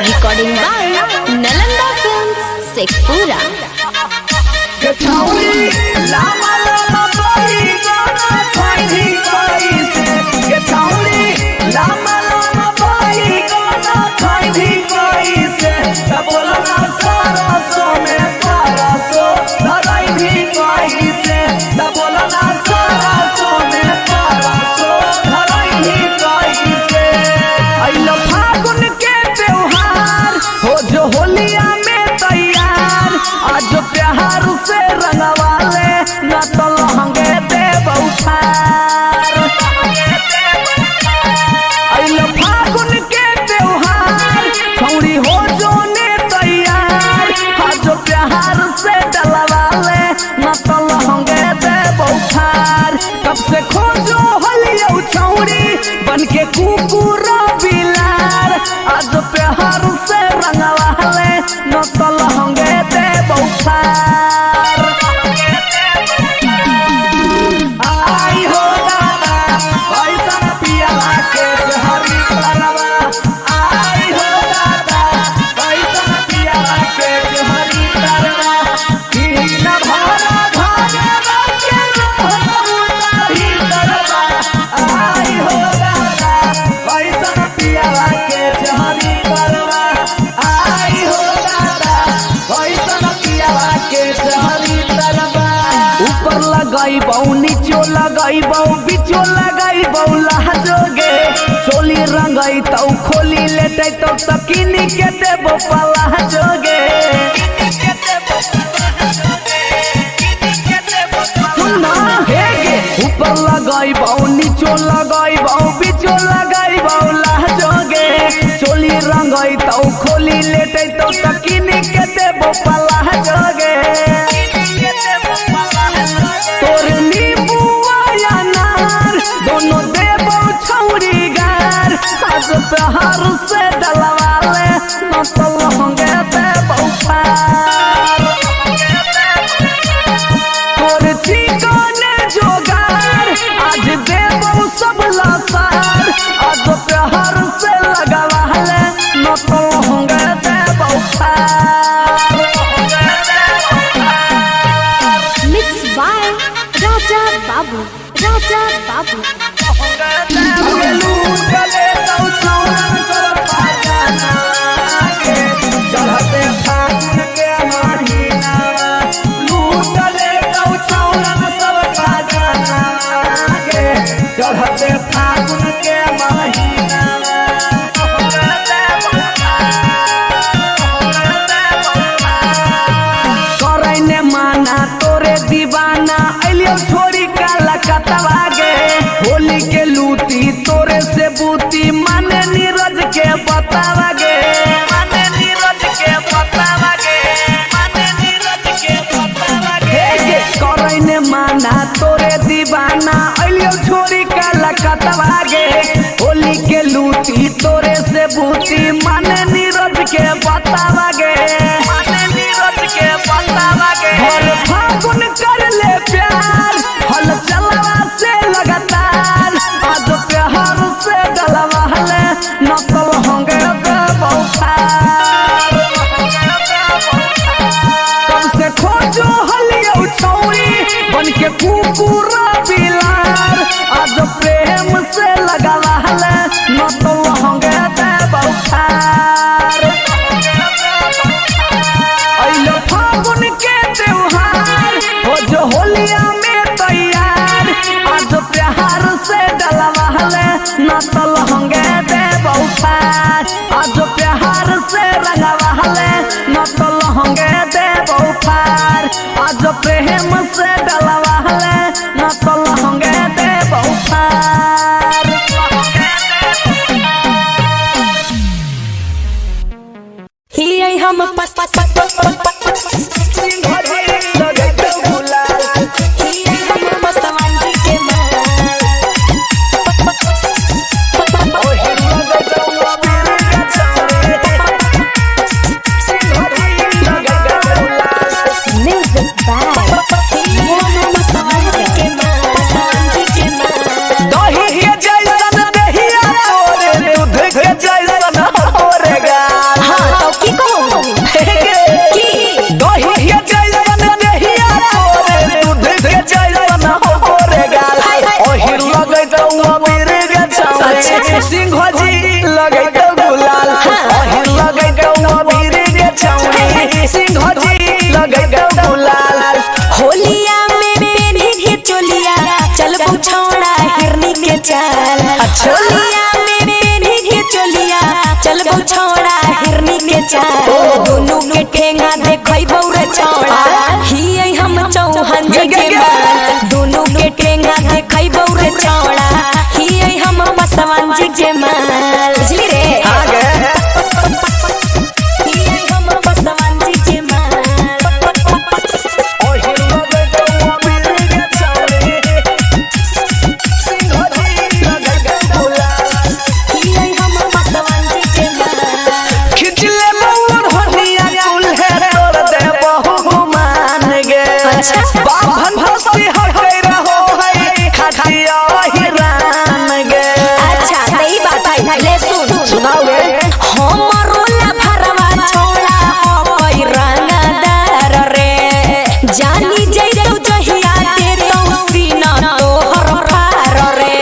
Recording by Nalanda Films, Sekpura. प्यार से रंगवाले न तो लहंगे दे बउठार अइलो फागुन के त्योहार छौरी हो जोने तैयार आज प्यार से डलवाले न तो लहंगे दे बउठार कब से खोजो हलियो छौरी बन के कुकुर बिलार आज प्यार से रंगवाले न तो लहंगे दे बउठार लगाइबौ नीचो लगाइबौ बीचो लगाइबौ लहजोगे चोली रंगाई तौ खोली लेटै तौ तकिनी के देबो पलहजोगे सुनना हेगे ऊपर लगाइबौ नीचो लगाइबौ बीचो लगाइबौ लहजोगे चोली रंगाई तौ खोली लेटै तौ तकिनी के देबो पलहजोगे दोनों देबो छौरी गार आज प्यार से डलवाले न तो लहंगे देबो पार तोर चिकने जोगार आज देबो सब लसार आज प्यार से लगवाले न तो लहंगे देबो पार Mixed by Raja Babu. Raja Babu. चढ़ते फागुन के महीना करे ने माना तोरे दीवाना अलियो छोरी काला कतवागे होली के लूटी तोरे से बूती माने नीरज के बतावागे माने नीरज के बतावागे माने नीरज के बतावागे करे ने माना तोरे दीवाना अलियो छोरी काला कतवागे होली के लूटी तोरे से बूती माने नीरज के बतावागे माने नीरज के बतावागे हर फागुन कर ले प्यार हल चलवा से लगातार आज प्यार से डलवाले न तो लहंगे देबो पार कब से खोजो हलियो छौरी बन के कुकुर बिलार आज प्रेम से लगवाले न तो लहंगे देबो पार अइलो फागुन के त्योहार हो जो होलिया में तैयार आज प्यार से डलवाले न तो लहंगे देबो पार आज प्यार से रंगवाले न तो लहंगे देबो पार आज प्रेम से डलवाले न तो लहंगे देबो पार ही हम पस पस दही जैसन देहिया तोरे दूध के जैसन होरेगा गे सिंह जी लगे तो गुलाल ओहे लगे तो अबीर गे छौरी सिंह जी लगे तो गुलाल होलिया में पेन्ही के चोलिया चल छौड़ा हिरनी के चाल होलिया में पेन्ही के चोलिया चल छौड़ा हिरनी के चाल दोनों के ठेंगा देखै बौरे छौड़ा ही हम चौहान जी के माल दोनों के ठेंगा देखै बौरे छौड़ा ही हम पसवान जी के माल बुझली रे आगे ही हम पसवान जी के माल ओहे लगे तो अबीर गे छौरी सिंह जी लगे तो गुलाल ही हम पसवान जी के माल खिचले मोर होलिया चूल्हे तोड़ दे बहु मान गे बाभन भस्ती हटे रहो है खटिया हिरान गे अच्छा सही बात है ले सुन सुनाओ गे हमरो ला भरवा छोड़ा होई रंगदार रे जानी जइतो जहिया ते तो सीना तोहर पार रे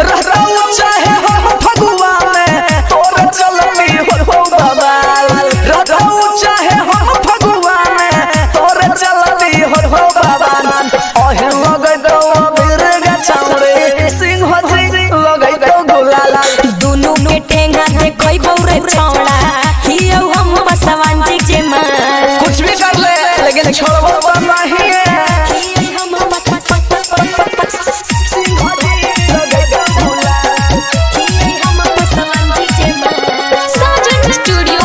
रहू चाहे हम फगुआ में तोर चलती हो बबाल रहू चाहे हम फगुआ में तोर चलती हो बबाल ओहे लगे तो अबीर गे छौरी सिंह जी लगे तो गुलाल दोनों के ठेंगा देखै बौरे छौड़ा हियो हम पसवान जी के माल कुछ भी कर ले लेकिन छोड़बो नहीं हियो हम सिंह जी लगे तो गुलाल हियो हम पसवान जी के माल साजन स्टूडियो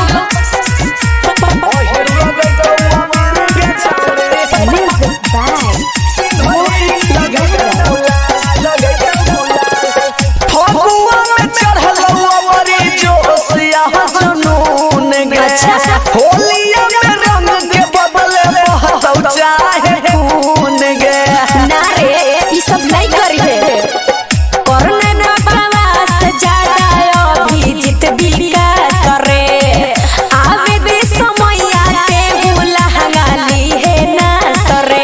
ओहे लगे तो अबीर गे छौरी म्यूजिक बाय फगुआ में चढ़ल अमरी जोशिया जुनून गे होलिया में रंग के बदले बहतौ चाहे खून गे ना रे ई सब नहीं करिए करने ना प्रवास ज्यादा अभिजीत विकास रे आवे दे समय आते लहंगा ली है ना सरे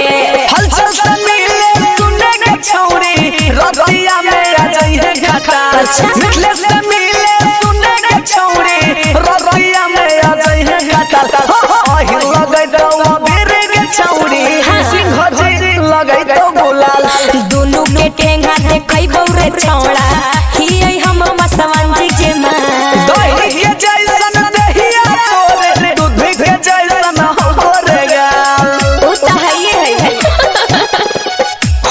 हलचल से मिले सुने के छौरी रतिया में आ जाइए घाटा मिथले से मिले सुने के छौरी रतिया में आ जाइए घाटा ओही लगे तो अबीर गे छौरी सिंह जी लगे तो गुलाल दोनों के ठेंगा देखै बौरे छौड़ा ही हम पसवान जी के माल दही के जैसन दहिया तोरे दूध के जैसन होरे गाल ओ त है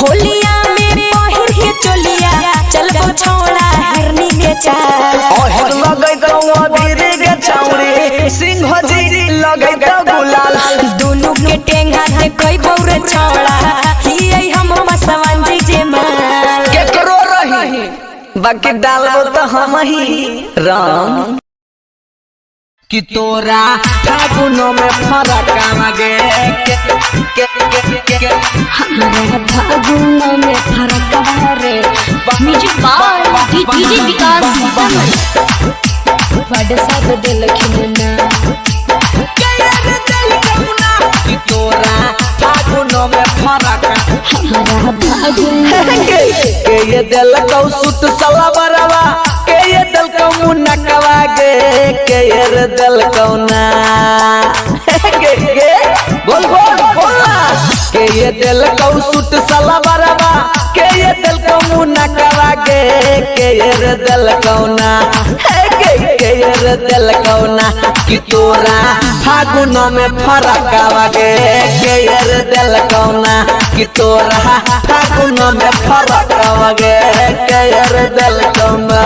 होलिया में पहिर के चोलिया चल छौड़ा हिरनी के चाल ओहे लगे तो अबीर गे छौरी सिंह जी लगे तो गुलाल दोनों के ठेंगा देखै बौरे छौड़ा ही हम पसवान जी के माल केकरो रही बाकी डालबो तो हम ही रंग कि तोरा फागुनो में फरक आगे हमारा फागुन में फरक रे म्यूजिक बाय डीजे विकास बड़ सब दिल खिलना कि तोरा फागुनो में फरक हमारा फागुन के ये दिल को सुत सला बरवा के ये दिल को मुनकवा के ये दिल को ना के बोल बोल बोला के ये दिल को सुत सला बरवा के ये दिल को मुनकवा के ये दिल को ना के ये दिल को ना कि तोरा फागुनो में फरक आवे के ये दिल को ना कि तोरा फागुनो में फरक आवे के ये दिल को ना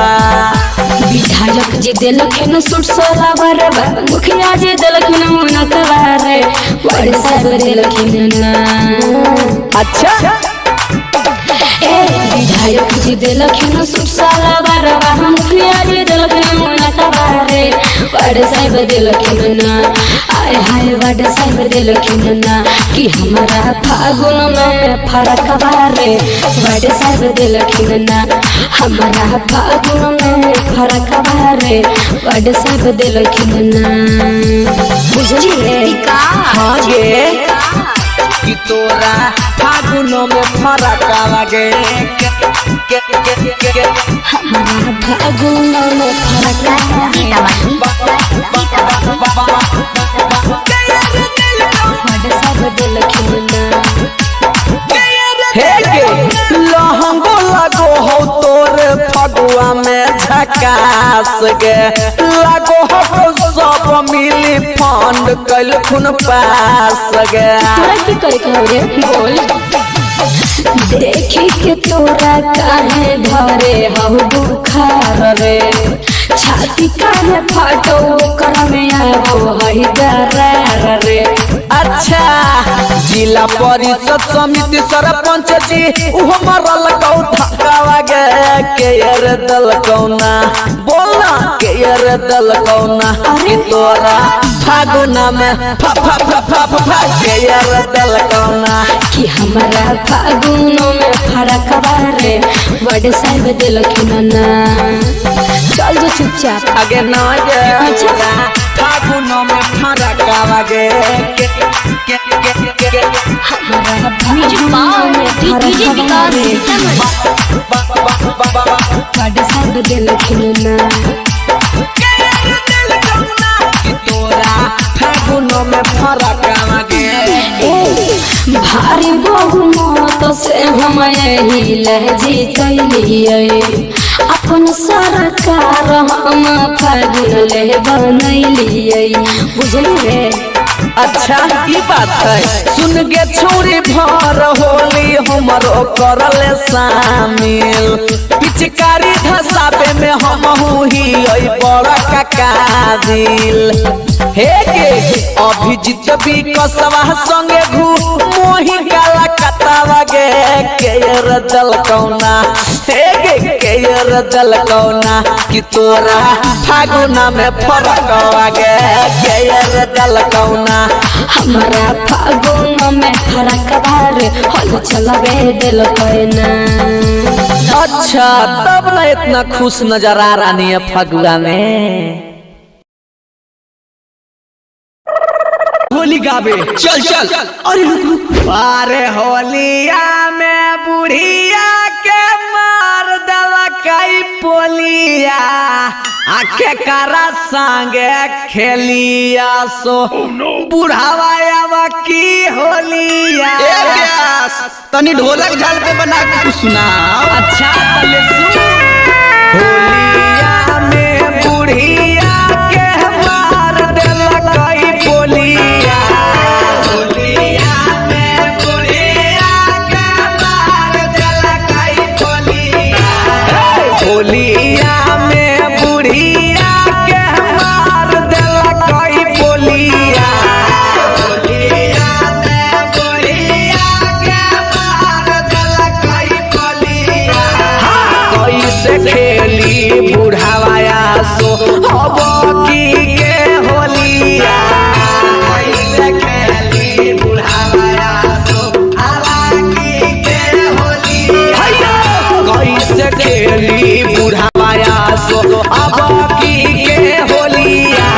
विधायक जी दिलखिन सुट सोला बरबा मुखिया जी दिलखिन मुनकवा रे बड़ सब दिलखिन ना अच्छा ए विधायक जी दिलखिन सुट सोला बरबा मुखिया जी दिलखिन मुनकवा रे बड़ सब दिलखिन ना आय हाय बड़ सब दिलखिन ना कि हमारा फागुन में फरक बारे बड़ सब दिलखिन ना हमारा फागुन में फरक बारे बड़ सब दिलखिन ना बुझलिए हाँ ये कि तोरा फागुनो में फरक आवे हमारा फागुन में फरक सब दिल खिलना लहंगो लगो हो तोरे फगुआ में झकास गे लगो हो सब मिली फंड कल खुन पास गे की करे के रे बोल देखी के तोरा काहे धरे हऊ बुखार रे छाती काहे फाटो कर में आवो हई दरार रे अच्छा जिला परिषद समिति सरपंच जी उहो मरल कौ धक्कावा गे के यार दल कौना बोलना के यार दल कौना कि तोरा फागुना में फा फा फा फा फा के यार दल कौना कि हमारा फागुन में फरक बारे बड़े साहब दिल खिलना चल जो चुपचाप आगे ना गे अच्छा फागुन में फरक आगे हमारा फागुन में फरक बारे बड़े साहब दिल खिलना में फरक भारी बहुमत से हम यही लहजी कैलिए अपन सरकार हम फागुन ले बनैलिए बुझली रे अच्छा ई बात है सुन के छोरी भर होली हमरो करल शामिल पिचकारी धसाबे में हम हुई बड़ा काका दिल हे के अभिजीत भी कसवा संगे घू मोही काला कतावा गे के रदल कौना हे गे के रदल कौना कि तोरा फागुना में फरक आगे के रदल कौना हमारा फागुन में फरक बार हल चलबे दिल कहना अच्छा तब ना इतना खुश नजर आ रही है फगुआ में होली गावे चल चल अरे रुक रुक अरे होलिया में बुढ़िया के मार दला कई पोलिया आखे करा संगे खेलिया सो बुढ़ावा की होलिया तनी ढोलक झाल पे बना के कुछ सुनाओ। अच्छा पहले सुन होलिया में बुढ़िया के मार देला कई बोलिया होलिया में बुढ़िया के मार देला कई बोलिया होलिया में बुढ़िया के मार देला कई बोलिया होलिया में बुढ़िया के मार देला कई बोलिया कैसे खेली बुढ़ावाया सो अब की के होलिया कैसे खेली बुढ़ावाया सो अब की के होलिया कैसे खेली बुढ़ावाया सो अब की के होलिया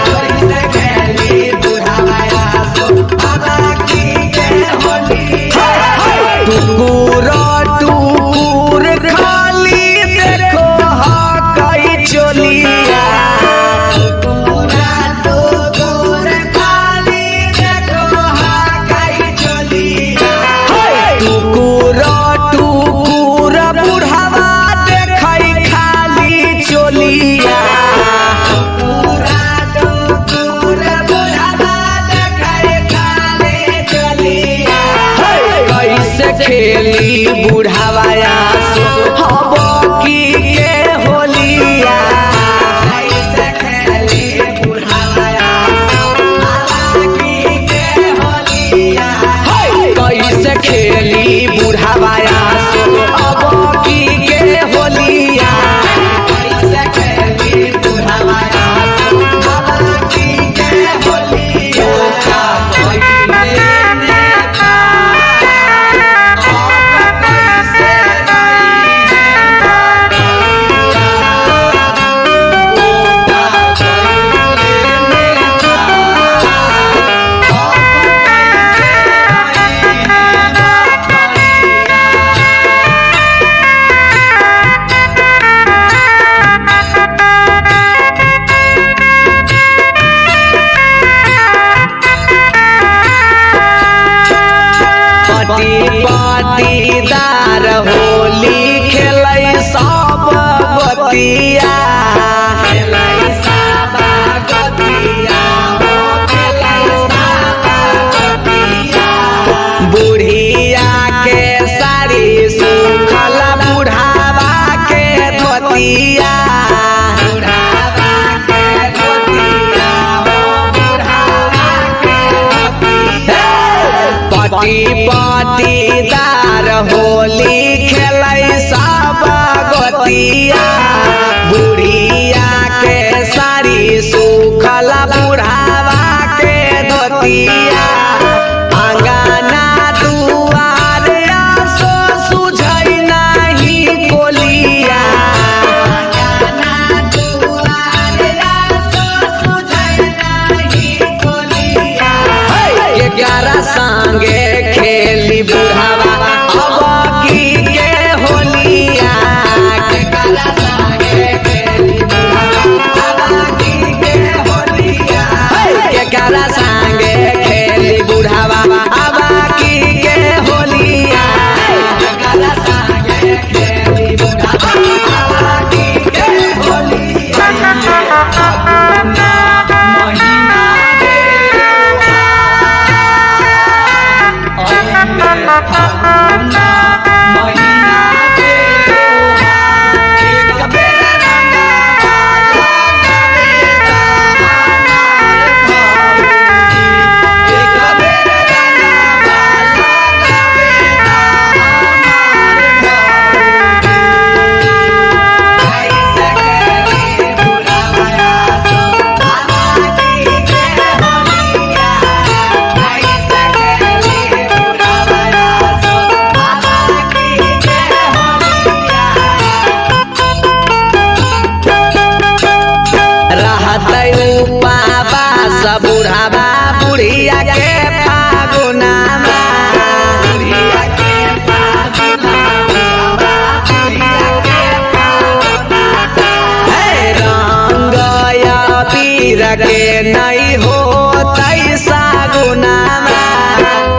कैसे खेली बुढ़ावाया सो अब की के होलिया टुकुर टुकुर खाली देखो हा कई चोलिया पटी पटीदार होली खेलै सब गोतिया बुढ़िया के साड़ी सुखल बुढ़ावा के धोतिया अंगना दुआर आसो सुझै नाही कोलिया अंगना दुआर आसो सुझै नाही कोलिया 11 संगे खेली बुढ़ावा अब की के होलिया 11 संगे खेली बुढ़ावा अब की के होलिया 11 संगे खेली बुढ़ावा अब की के होलिया 11 संगे खेली बुढ़ावा अब की के होलिया बुढ़ावा बुढ़िया के फागुनामा बुढ़िया के फागुनामा बुढ़िया के फागुनामा रंग या पीर के नहीं होतै सागुनामा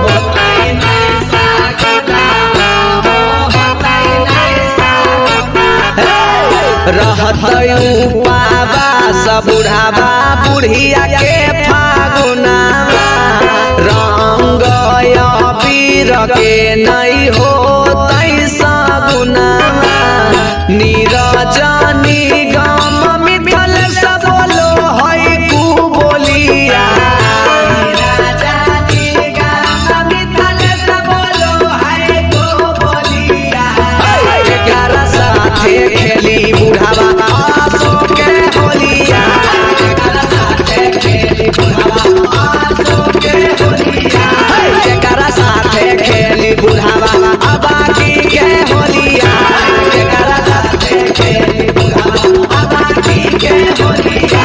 होतै नहीं सागुनामा होतै नहीं सागुनामा रहतै बाबा सब बुढ़ावा बुढ़िया के फागुनामा रंग पीर के नहीं होतै सागुनामा नीरजनी गम मिथल सब बोलो है कु बोलिया नीरजनी गम मिथल सब बोलो है कु बोलिया 11 साथे खेली बुढ़ावा आसो के होलिया 11 साथे खेली बुढ़ावा आसो के होलिया 11 साथे खेली बुढ़ावा अबाकी के होलिया 11 साथे खेली बुढ़ावा अबाकी के होलिया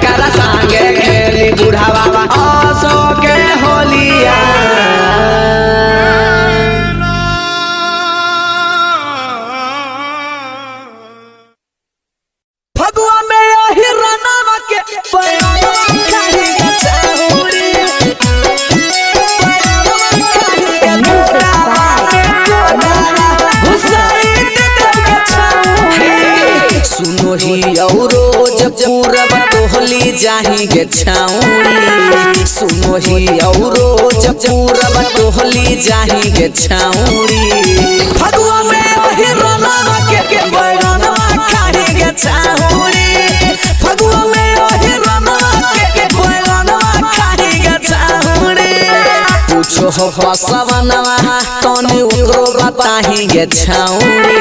11 संगे खेली बुढ़ावा आसो के होलिया पूरब टोहली जाही गे छाउड़ी सुनो ही औरो जब पूरब टोहली जाही गे छाउड़ी फगुआ में ओही रनवा के बैगनवा खाही गे छाउड़ी फगुआ में ओही रनवा के बैगनवा खाही गे छाउड़ी पूछो हो फसवनवा तनी ओकरो बताही गे छाउड़ी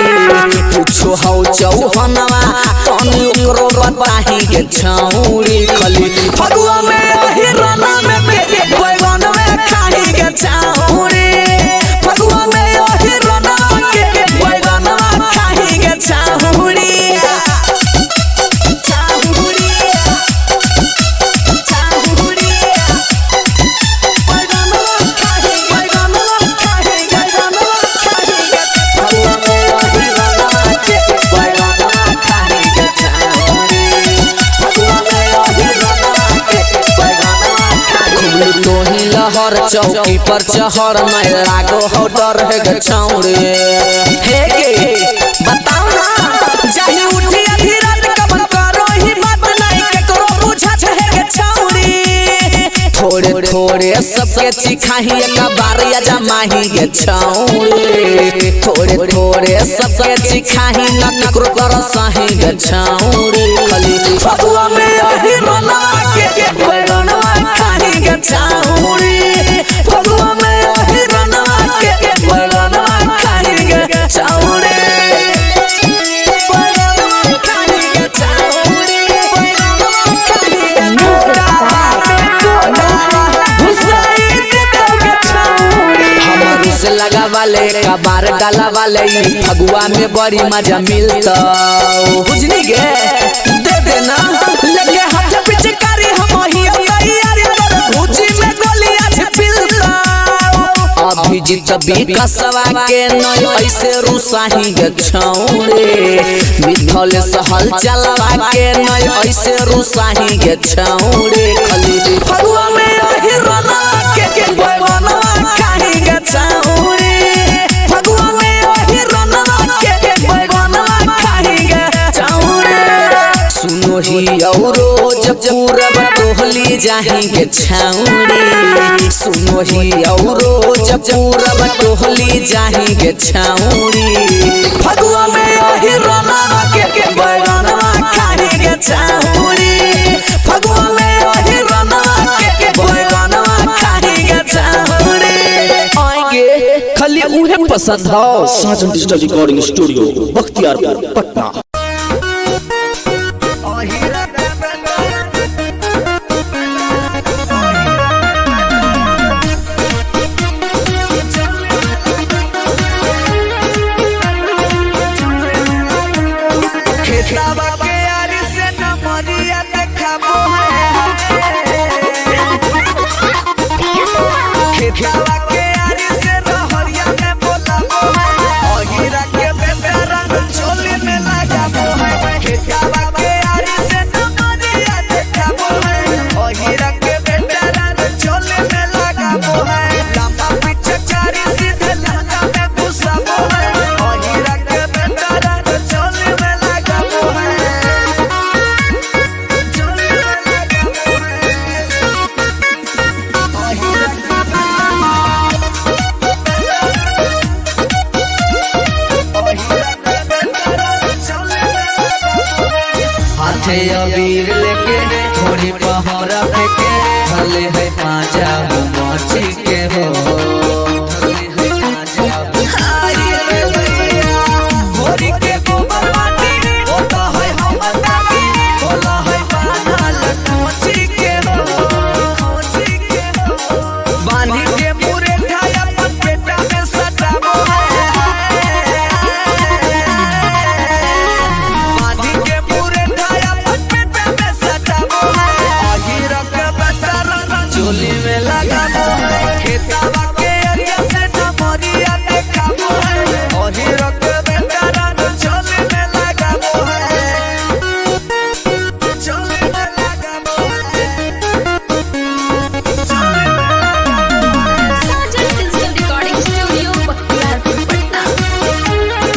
पूछो हो चौहनवा तनी ओकरो बताही गे छाउड़ी खली फगुआ में ओही रना में बैगन में खाही गे छाउड़ी फगुआ में ओही रना के बैगन में खाही गे छाउड़ी लहर चौकी पर चहर नहीं लागो हो डर है गे छाउड़ी हे गे बताओ ना जाही उठी आधी रात कब करो ही बात नहीं के करो बुझा है गे छाउड़ी थोड़े थोड़े सबके चिखाही एक बार या जमाही गे छाउड़ी थोड़े थोड़े सबके चिखाही न करो कर सही गे छाउड़ी खली फगुआ में ओही रना के बैगनवा खाही गे छाउड़ी फगुआ में ओही वाले कबार डाला वाले फगुआ में बड़ी मजा मिलता बुझनी गे दे देना लगे हाथ पिचकारी हम ही तैयारी कर भूजी में गोली आज पिलता अभी जित भी कसवा के नय ऐसे रुसाही गे छौड़े मिथल सहल चलवा के नय ऐसे रुसाही गे छौड़े खली फगुआ में ही रना के बैगना खाही गे छौड़े फगुआ में ही रना के बैगना खाही गे छौड़े सुनो ही औरो जब पूरब टोहली जाही गे छौड़े सुनो ही औरो जब पूरब टोहली जाही गे छौड़ी फगुआ में ही रना के बैगना खाही गे छौड़ी फगुआ में ही रना के बैगना खाही गे छौड़ी आएंगे खाली उहे पसंद हो। Sajan digital recording studio Bakhtiyarpur Patna. खेतावा के यारी से नमरिया देखाबो खेतावा के यारी से रहरिया में बोलाबो अहिरा के बेचारा चोली में लगाबो खेतावा के यारी से नमरिया देखाबो अहिरा के बेचारा चोली में लगाबो लंबा पीछे चारी सीधे लंगा में घुसाबो अहिरा के बेचारा चोली में लगाबो हाथे अबीर लेके थोड़ी पहरा फेंके भले है पांजा मची के हो भोरी के गोबर माटी होता है हम ताकी होला है बानल मची के हो बांधी के पूरे ठाया पेटा में सटाबो बांधी के पूरे ठाया पेटा में सटाबो अहिरा के बेचारा चोली में लगाबो खेतावा के अरिया से नमरिया देखाबो अहिरा के बेचारा चोली में लगाबो चोली में लगाबो Sajan digital recording studio Bakhtiyarpur Patna.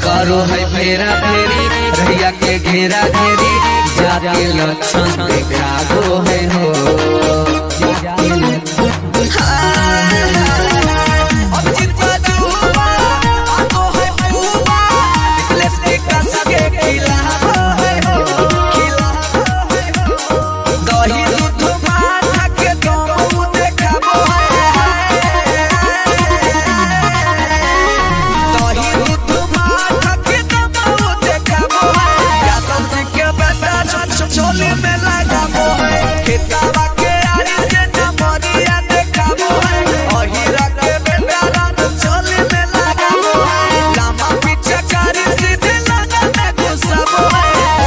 करो है फेरा फेरी रहिया के घेरा घेरी जाके लक्षण देखाबो है हो अब जितना जुआ आतो है बुआ निकलेस के कसा के खिलाबो है हो दही दूध माथा के दम देखाबो दही दूध माथा के दम देखाबो यादव जी के बेटा चोली में लगाबो खेतावा के आरी से नमरिया देखाबो अहिरा के बेटा चोली में लगाबो लामा पीछे कारी सीधे लगा में घुसाबो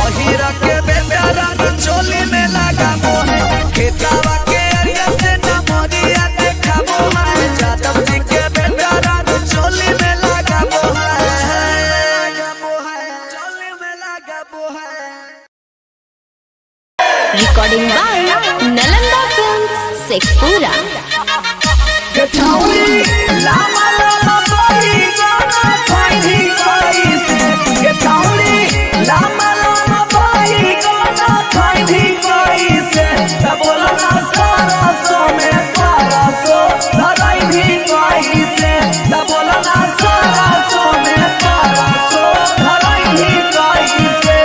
अहिरा के बेटा चोली में लगाबो खेतावा के आरिया से नमरिया देखाबो यादव जी के बेटा चोली में लगाबो चोली में लगाबो recording by Nalanda Films Sheikhpura. गठाउली लामा लामा बाई गाना फाइनी बाई से गठाउली लामा लामा बाई गाना फाइनी बाई से बोला ना सारा सो में सारा सो धराई भी बाई से बोला ना सारा सो में सारा सो धराई भी बाई से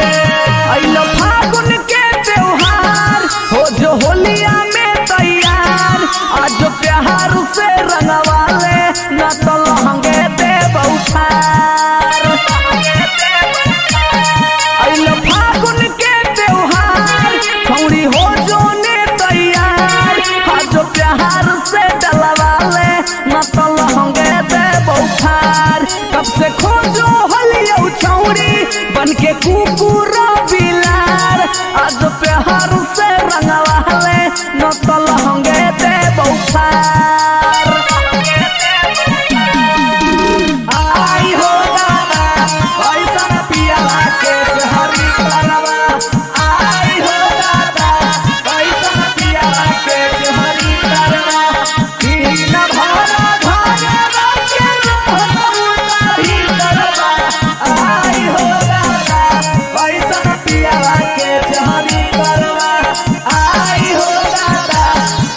आई लो फागुन के त्योहार हो जो होलिया में तैयार आज प्यार से रंगवाले ना तो लहंगे दे उठार छौरी बन के कुकुर बिलार आज प्यार से रंगवाले न तो लहंगे दे बौफार आई हो दादा पैसा पियाला के हरी तरवा आई हो दादा पैसा पियाला के हरी तरवा तीन भरा भरा के हरी तरवा आई हो दादा पैसा पियाला के हरी तरवा आई हो दादा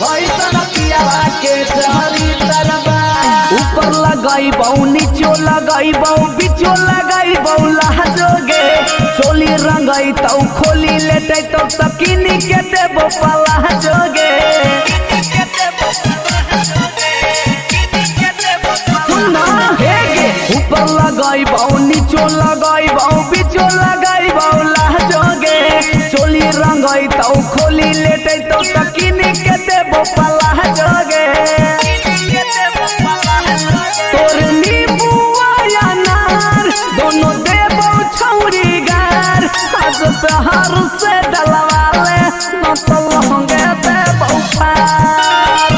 पैसा पियाला के हरी तरवा ऊपर लगाई बहु नीचो लगाई बहु बीचो लगाई बहु लहजोगे चोली रंगाई तो खोली लेटे तो तकिनी के देबो पलाजोगे सुनना हेगे ऊपर लगाई बहु नीचो लगाई बहु बीचो लगाई बहु लहजोगे चोली रंगाई तो खोली लेटे तो तकिनी के देबो पलाजोगे तोर नींबुआ या नार दोनों देबो छौरी गार आज प्यार से डलवाले न तो लहंगे देबो पार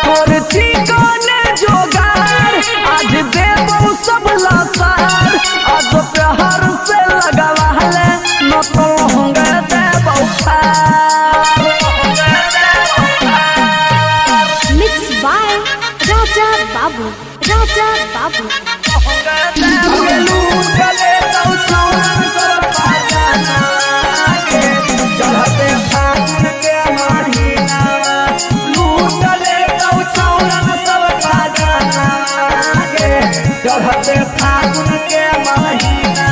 तोर चिकने जोगार आज देबो सब लसार आज प्यार से लगवाले न तो लहंगे देबो पार राजा बाबू राजा बाबू चढ़ते फागुन के महीना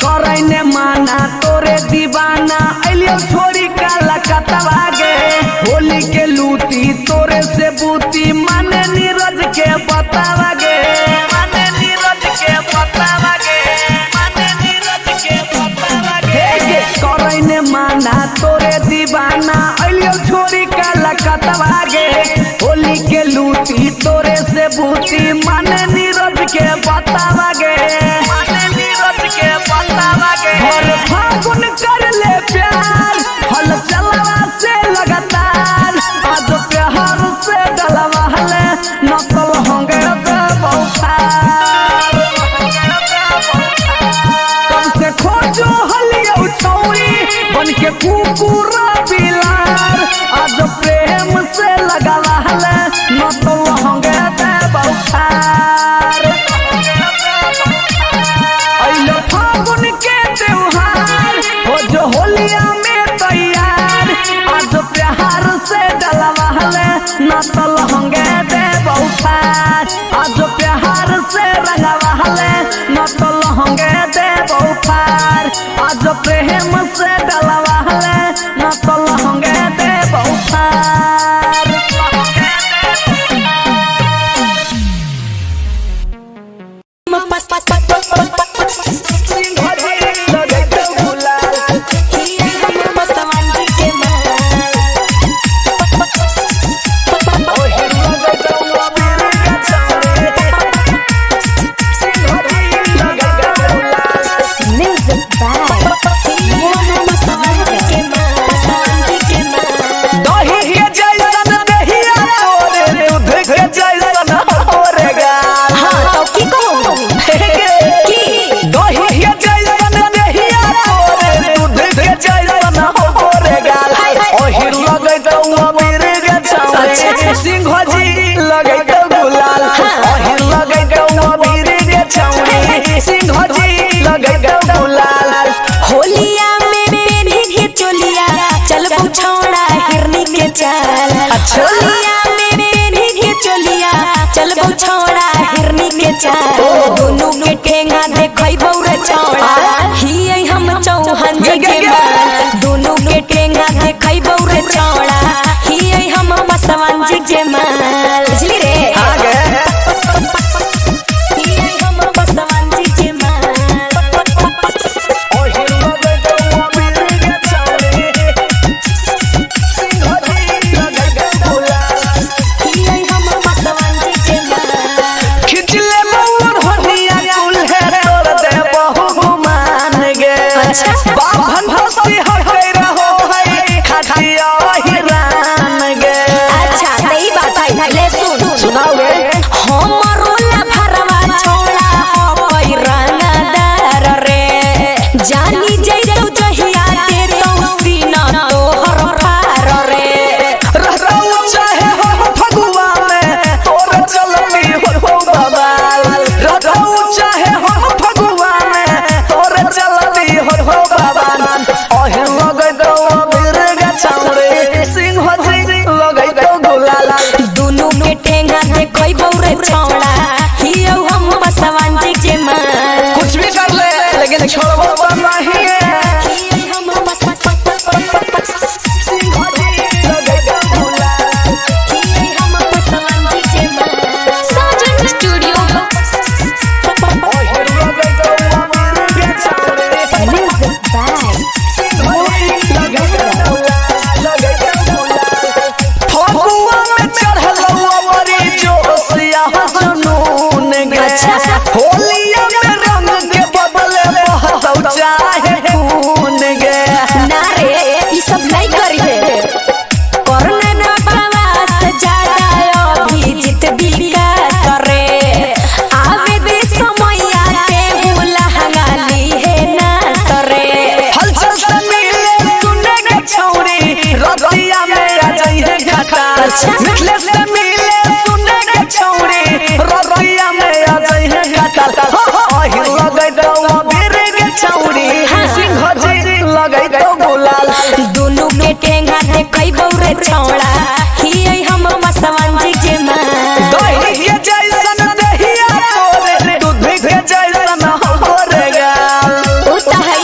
करैने माना तोरे दीवाना अलियो छोरी काला कतवा गे होली के लूटी तोरे से बूती माने नीरज के बतावा गे माने नीरज के बतावा गे माने नीरज के बतावा गे करैने माना तोरे दीवाना अलियो छोरी काला कतवा गे होली के लूटी तोरे से बूती माने नीरज के बतावा गे माने नीरज के बतावा गे हर फागुन कर ले प्यार हल चलवा से लगातार आज प्यार से डलवाले न तो लहंगे देबो पार कब से खोजो हलियो छौरी बन के कुकुर बिलार आज प्रेम से लगवाले न तो लहंगे देबो पार अइलो फागुन के त्योहार हो जो होलिया में तैयार आज प्यार से डलवाले न तो लहंगे देबो पार आज प्यार से रंगवाले न तो लहंगे देबो पार आज प्रेम से डलवाले न तो लहंगे देबो पार होलिया में पेन्ही के चोलिया चल बुछौड़ा हिरनी के चाल होलिया में पेन्ही के चोलिया चल बुछौड़ा हिरनी के चाल दोनों के ठेंगा देखई बौरे चौड़ा ही हम चौहान जी के माल दोनों के ठेंगा देखई बौरे चौड़ा ही हम पसवान जी के माल बुझली रे हम पसवान जी के माल छोड़ा हियो हम बसवान जी के माल कुछ भी कर ले लेकिन छोड़बो तो नहीं हम बसवान जी के माल साजन स्टूडियो होलिया में रंग के बदले बहतौ चाहे खून गे ना रे ई सब नहीं करी है करना ना बाबा से ज्यादा अभिजीत विकास रे आवे दे समैया के भूला हंगाली है ना सरे हलचल से मिले सुने के छौरी रतिया में आ जाई है घाटा मिथले से मिले सुने के छौरी रतिया में आ जाई है घाटा ओही लगै दो बीर के छौरी सिंह जी लगै दो गुलाल दोनों के टेंगा दे कई बौरे छौड़ा ही हम बसवान जी के माल दही के जैसन दहिया तोरे दूध के जैसन होरे गाल ओ त है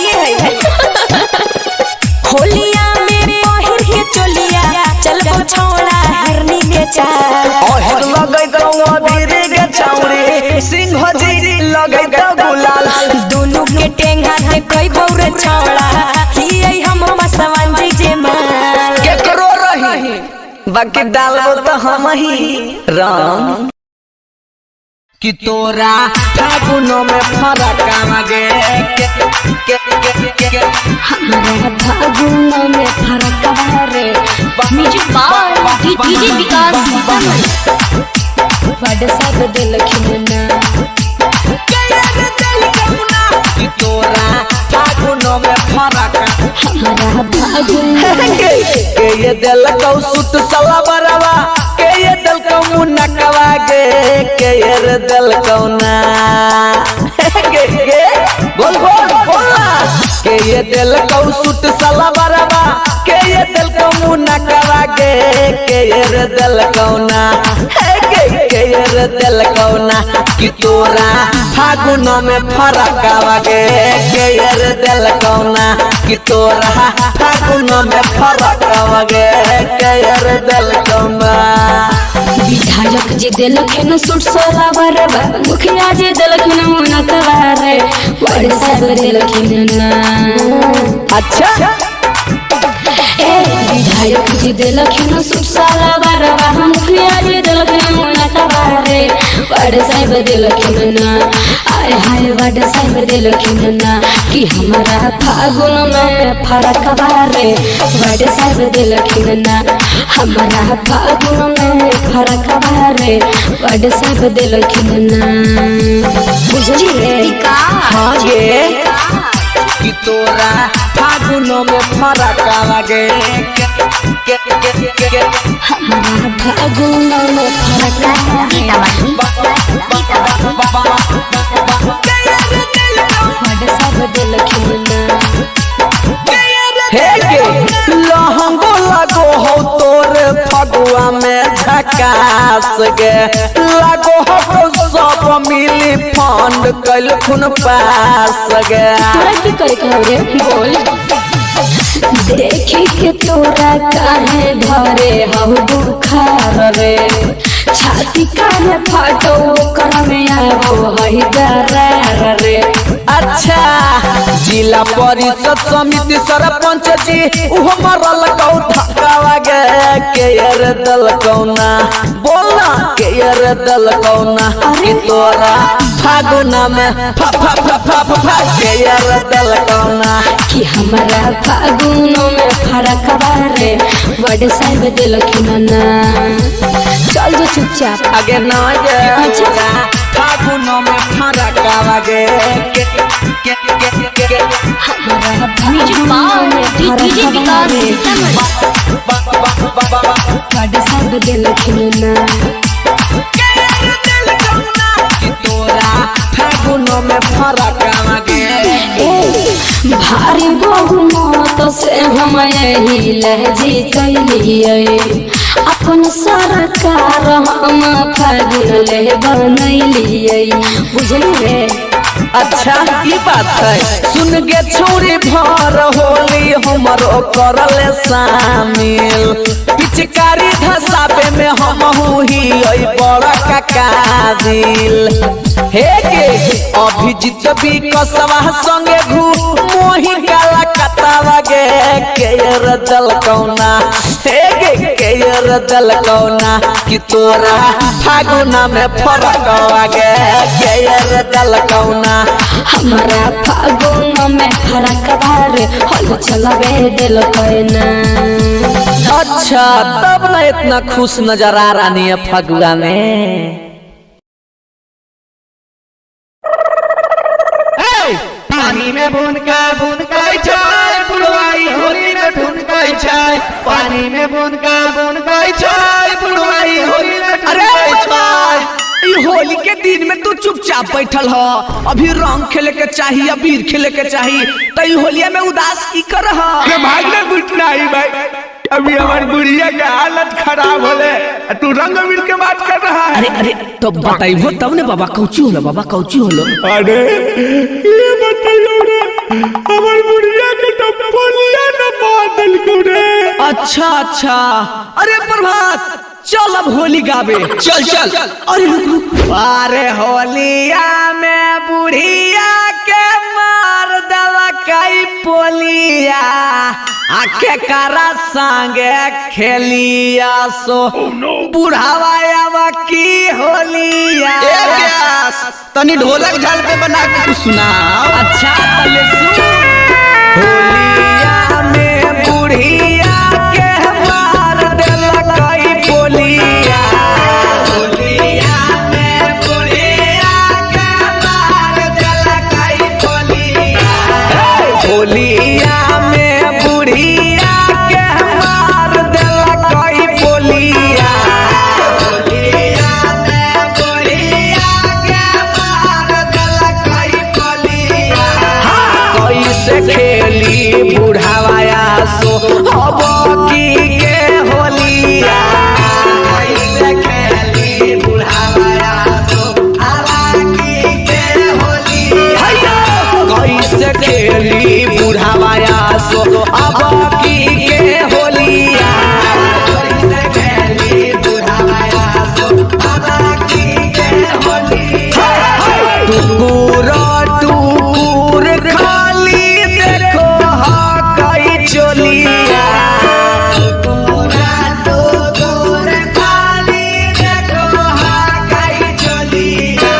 होलिया में पहिर के चोलिया चलबो छौड़ा हरनी के चाल ओहे लगै दो बीर के छौरी सिंह जी लगै दो गुलाल दोनों के टेंगा दे कई बौरे छौड़ा ही हम बसवान जी के माल केकरो रही बाकी डालबो तो हम ही राम कि तोरा फागुनो में फरक आगे हमारा फागुन में फरक बारे म्यूजिक बार डीजे विकास बड़ सब दिल खिलना कि तोरा फागुनो में फरक हमारा फागुन के ये दिल को सुत सला बरवा के ये दिल को मुनकवा के ये दिल को ना बोल बोल बोला के ये दिल को सुत सला बरवा के ये दिल को मुनकवा के ये दिल को ना के ये दिल को ना कि तोरा फागुनो में फरक आवे के ये दिल को ना कि तोरा फागुनो में फरक आवे के ये दिल को ना विधायक जी दिलखिन सुट सोला बरबा मुखिया जी दिलखिन मुनकवा रे बड़ सब दिलखिन ना अच्छा ए विधायक जी दिलखिन सुट सोला बरबा मुखिया जी दिलखिन मुनकवा रे बड़ सब दिलखिन ना आय हाय बड़ सब दिलखिन ना कि हमारा फागुन में फरक बारे बड़ सब दिलखिन ना हमारा फागुन में फरक बारे बड़ सब दिलखिन ना बुझलिए हाँ गे कि तोरा फागुनो में फरक आवे हमारा फागुन में फरक बड़ सब दिलखिन ना हे गे लहंगो लगो हो तोरे फगुआ में झकास गे लगो हो सब मिली फंड कल खुन पास गे तोरा की करे कहरे बोल देखी के तोरा काहे धरे हम बुखार रे छाती काहे फाटो कर में आवो हई दरार रे अच्छा जिला परिषद समिति सरपंच जी उहो मरल कौ धक्कावा गे के यार दल कौना बोलना के यार दल कौना कि तोरा फागुना में फा फा फा फा फा के यार दल कौना कि हमारा फागुनो में फरक बारे बड़ साहब दिलखिन ना चल जो चुपचाप आगे न जा फागुनो में फरक आवे हमारा फागुनो में फरक बारे बड़ साहब दिलखिन ना तोरा फागुनो में फरक आवे भारी बहुमत से हम यही लहजी कैलिए अपन सरकार हम फागुन ले बनैलियै बुझली रे। अच्छा ई बात है। सुन गे छोरी भर होली हमरो करल शामिल, पिचकारी धसाबे में हम ही बड़ा काकादिल। हे गे अभिजीत भी कसवा संगे घू मोही काला कतावा गे केयर दल कौना। हे गे केयर दल कौना कि तोरा फागुना में फरक गे केयर दल कौना। हमारा फागुन में फरक बारे हल चलबे दिल कहना। अच्छा तब ना इतना खुश नजर आ रही है फगुआ में। पानी में बुनका छाय बुढ़वाई होली में ढूंढकै छाय। पानी में बुनका छाय बुढ़वाई होली में ढूंढकै छाय। होली के दिन में तू चुपचाप बैठल हो, अभी रंग खेले के चाहिए, अबीर खेले के चाहिए, तो होलिया में उदास की कर भागने बुझना ही भाई। अभी हमारी बुढ़िया के हालत खराब होले, तू रंग अबीर के बात कर रहा है। अरे अरे तो बताइबो तब ने बाबा कौची होलो, बाबा कौची होलो। अरे ये बताइयो रे हमारी बुढ़िया के तो बोलिया न बादल को रे। अच्छा अच्छा अरे प्रभात चल अब होली गावे। चल चल। अरे रुक रुक। अरे होलिया में बुढ़िया के मार दवा कई पोलिया आके करा संगे खेलिया सो बुढ़ावा की होलिया। तनी ढोलक झाल पे बना के कुछ सुनाओ। अच्छा पहले सुन। होलिया में बुढ़िया के मार देला कई पोलिया। होलिया में बुढ़िया के मार देला कई पोलिया। होलिया में बुढ़िया के मार देला कई पोलिया। होलिया में बुढ़िया के मार देला कई पोलिया। कैसे खेली बुढ़ावाया सो अब की के होलिया। कैसे खेली बुढ़ावाया सो अब की के होलिया। कैसे खेली बुढ़ावाया सो अब की के होलिया। कैसे खेली बुढ़ावाया सो अब की के होलिया। टुकुर टुकुर खाली देखो हा कई चोलिया। टुकुर टुकुर खाली देखो हा कई चोलिया।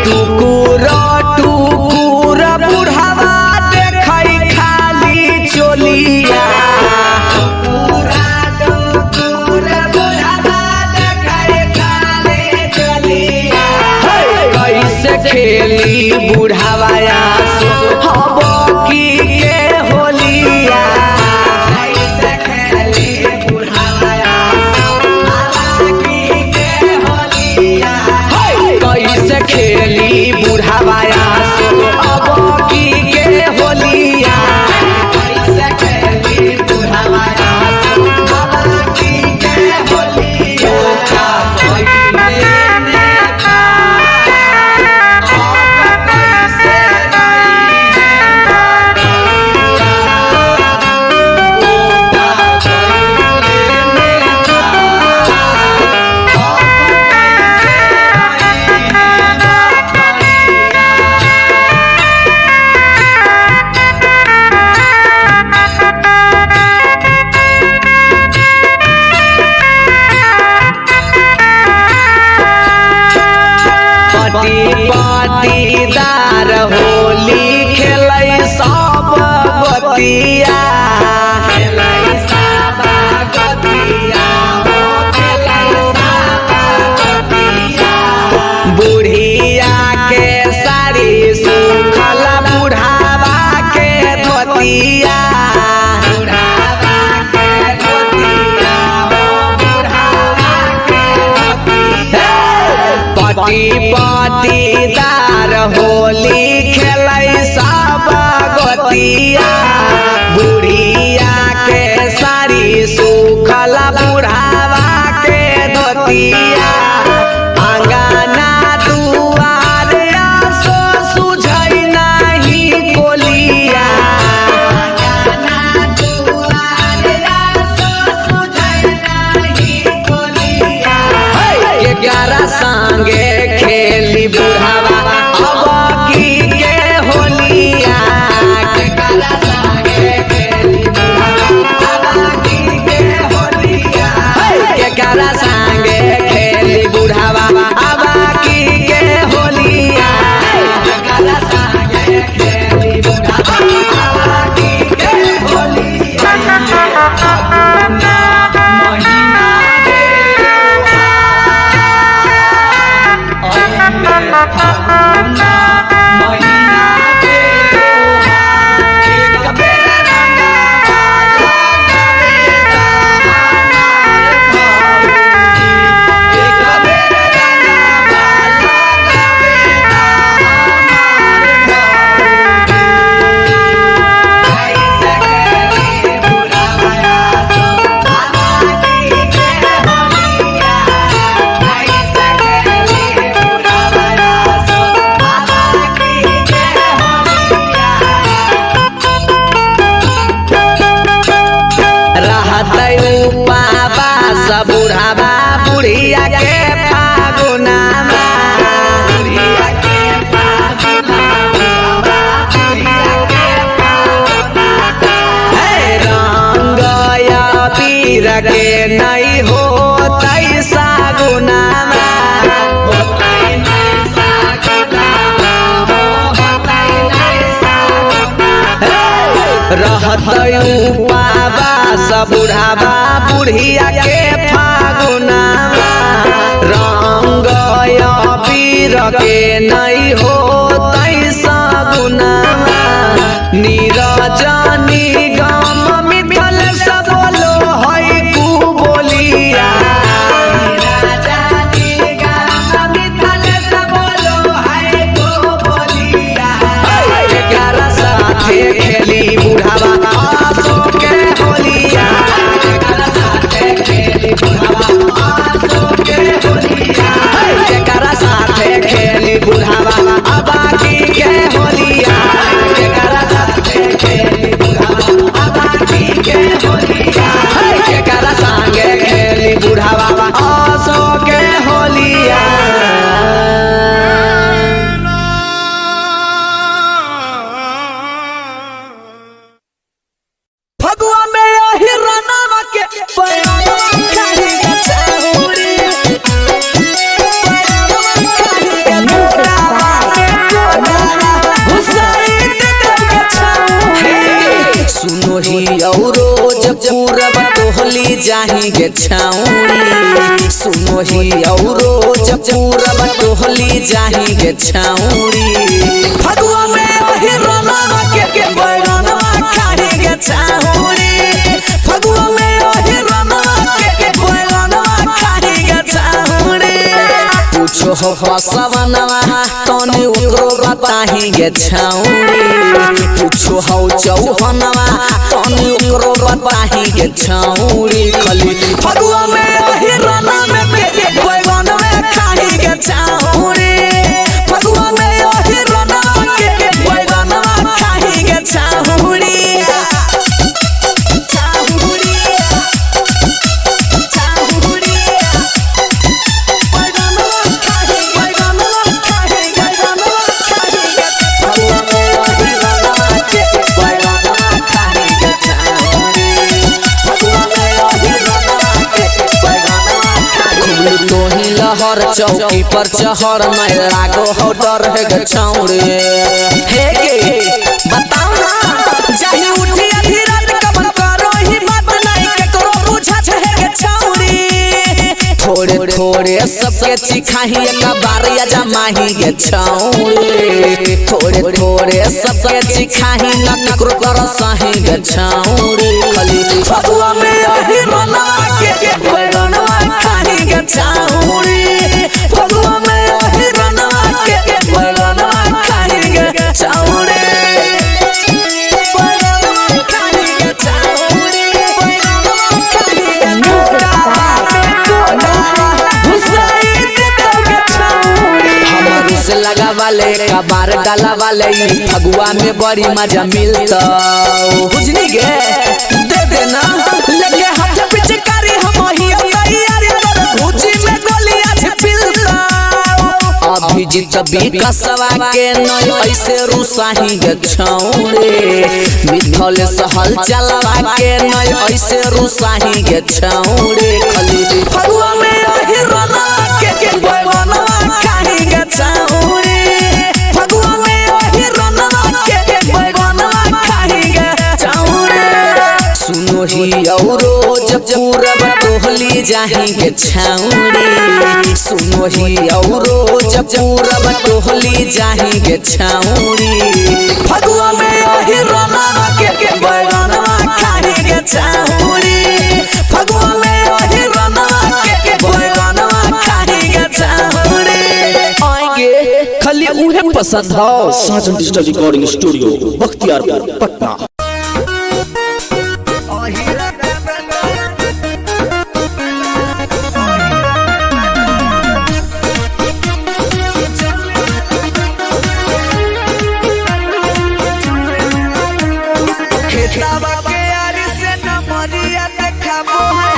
टुकुर टुकुर बुढ़ावा देखई खाली चोलिया। टुकुर टुकुर बुढ़ावा देखई खाली चोलिया। कैसे खेली बुढ़ावाया सो अब की के होलिया। कैसे खेली बुढ़ावाया सो अब की के होलिया। कैसे खेली बुढ़ावाया सो अब की के होलिया। कैसे खेली बुढ़ावाया सो अब की के होलिया। पति पतिदार होली खेलै सब बतिया। खेलै सब बतिया हो खेलै सब बतिया। बुढ़िया के साड़ी सुखल बुढ़ावा के धोतिया। बुढ़ावा के धोतिया हो बुढ़ावा के धोतिया। पति पतिदार होली खेलै सब गोतिया। बुढ़िया के साड़ी सुखल बुढ़ावा के धोतिया। केकरा संगे खेली बुढ़ावा अब की के होलिया केकरा संगे खेली बुढ़ावा अब की के होलिया केकरा संगे खेली बुढ़ावा अब की के होलिया केकरा संगे खेली बुढ़ावा अब की के होलिया बुढ़ावा बुढ़िया के फागुनामा बुढ़िया के फागुनामा रंग या पीर के नहीं हो तई सागुनामा रहत बाबा सब बुढ़ावा बुढ़िया के फागुनामा रंग या पीर के नहीं हो तई सागुनामा नीरजनी गम मिथल सब बोलो है कु बोलिया नीरजनी गम मिथल सब बोलो है कु बोलिया केकरा साथे खेली बुढ़ावा आसो के होलिया केकरा साथे खेली बुढ़ावा आसो के होलिया केकरा साथे खेली बुढ़ावा अबाकी के होलिया केकरा साथे खेली बुढ़ावा अबाकी के होलिया केकरा संगे खेली बुढ़ावा आसो के होलिया जाही गे छाउरी सुनो ही औरो जब पूरब टोहली जाही गे छाउरी फगुआ में ओही रनवा के बैरनवा खाही गे छाउरी फगुआ में ओही रनवा के बैरनवा खाही गे छाउरी पूछो हो बसवनवा तने ओकरो बताही गे छाउरी पूछो हो चौहनवा तने ओकरो बताही गे छाउरी खली फगुआ में ओही रना में बैगन में खाही गे छाउरी फगुआ में ओही रना के बैगन में खाही गे छाउरी लहर चौकी पर चहर में लागो हो डर है गे छौरे हे गे बताओ ना जाही उठी आधी रात कमन करो ही बात नहीं के करो बुझा है गे छौरी थोड़े थोड़े सबके चिखाही एक बार या जमाही गे छौरे थोड़े थोड़े सबके चिखाही न करो कर सही गे छौरे खली फगुआ में ओही रना के बैगनवा खाही गे छौरे फगुआ में ओही रना के बैगनवा खाही गे छौरे बैगनवा खाही गे छौरे बैगनवा खाही गे हमर से लगा वाले कबार डाला वाले फगुआ में बड़ी मजा मिलता बुझनी गे दे देना लगे हाथ पिचकारी हम ही तैयारी कर भूजी में गोली आज पिल अभिजीत विकासवा के नय ऐसे रुसाही गे छौड़े मिथल सहल चलवा के नय ऐसे रुसाही गे छौड़े खली फगुआ में अहि रना के बैगना खाही गे छौड़े फगुआ में अहि रना के बैगना खाही गे छौड़े सुनो ही औरो जब पूरब टोहली जाही गे छौड़ी सुनो ही औरो जब पूरब टोहली जाही गे छौड़ी फगुआ में अहि रना के बैगना खाही गे छौड़ी फगुआ में अहि रना के बैगना खाही गे छौड़ी आएंगे खाली उन्हें पसंद हो। Sajan digital recording studio Bakhtiyarpur Patna. खेतावा के यार से नमरिया देखाबो है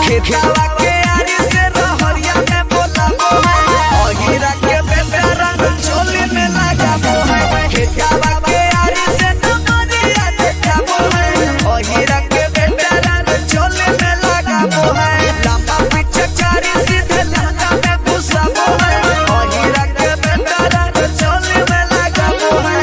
खेतावा के यार से रहरिया में बोलाबो है अहिरा के बेटा रंग चोली में लगाबो है खेतावा के यार से नमरिया देखाबो है अहिरा के बेटा रंग चोली में लगाबो है लंबा पीछे चारी सीधे लहंगा में घुसाबो है अहिरा के बेटा रंग चोली में लगाबो है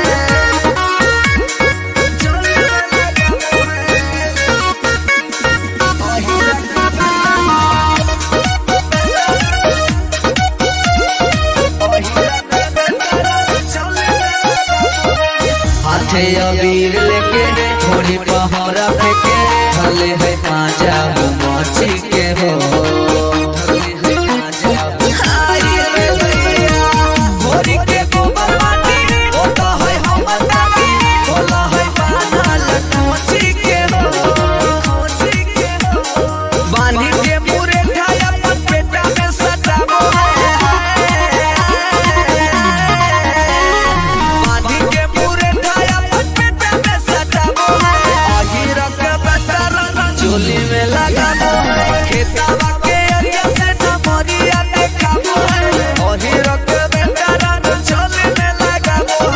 हाथे अबीर लेके थोड़ी पहरा फेंके भले है